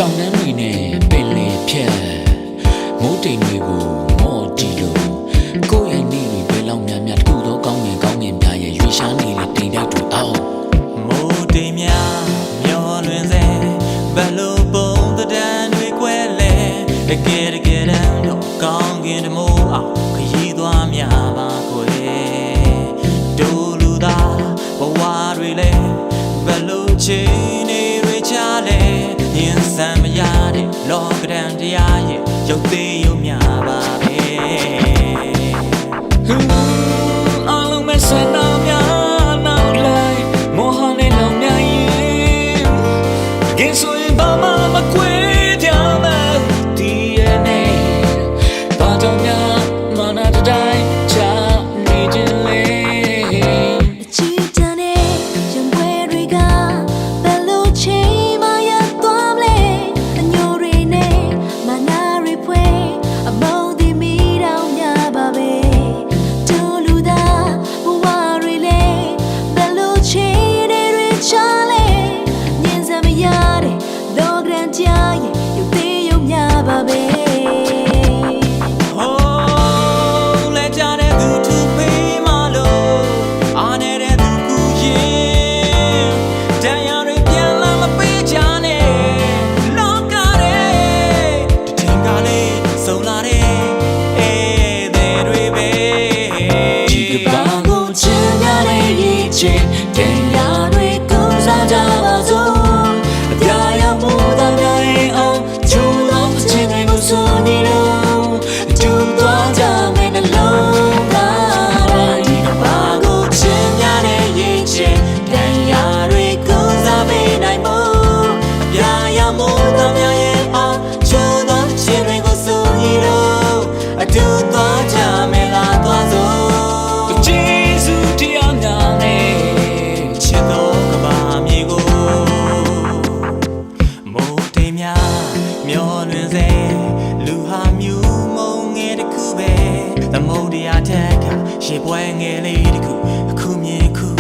တောင်တန်းတွေနဲ့ပင်လယ်ဖြတ်မိုးတိမ်တွေကိုမော့တီလို့ကိုယ့်ရဲ့နေ့တွေပဲလောက်များများတခုသောကောင်းငင်များရဲ့ရွေရှားနေတဲ့တိမ်တိုက်တွေအောက်မိုးတိမ်များမျောလွင်စေဘယ်လိုပုံသဏ္ဍာန်တွေကွဲလဲတကယ်တမ်းတော့ကောင်းကင်တမိုးအောင်ခရီးသွားများပါခွေဒူလူသာဘဝတွေလဲဘယ်လိုချိန်နေတွေချလဲရင်စံမရတဲ့လောကဒဏ်တရားရဲ့ရုပ်သေးရုပ်များပါပဲအားလုံးမဲ့ဆန္ဒများနောက်လိုက်မောဟနဲ့လောင်များရင်ကင်းဆိုရင်ဘာမှမကွေးကြမ်းဒီရဲ့နေဘာတော့များမနာတတိုင်းချနေခြင်းလေချီတန်တဲ့ရုံွယ်တွေကဘယ်လိုချိန်မှရသွားမလဲအညိုတွေနဲ့မနာတွေဖွဲအမုန်းဒီမိတော့များပါပဲတူလူသားဘဝတွေလဲဘယ်လိုချိန်တွေချလဲညင်စမရတဲ့လောကရန်ကြားရဲ့ရုပ်သေးရုံများပါပဲတင်ရတွေကိုစားကြပါစို့အပြာရောင်မှုသားများရဲ့အောင်ကျိုးလုံးတစ်ချိန်တွေကိုဆိုနေတော့ကျိုးသွားကြမယ်နှလုံးသားတိုင်းဘာကိုချင်များတဲ့ရင်ချင်းတင်ရတွေကိုစားပေးနိုင်မို့အပြာရောင်မှုသားများရဲ့အောင်ကျိုးလုံးတစ်ချိန်တွေကိုဆိုနေတော့အတူသွားကြမယ်လားသွားစို့မျောလွင်စေလူဟာမြူမုံငယ်တစ်ခုပဲသမုဒ္ဒရာထက်ကရေပွဲငယ်လေးတစ်ခုအခုမြင်ခု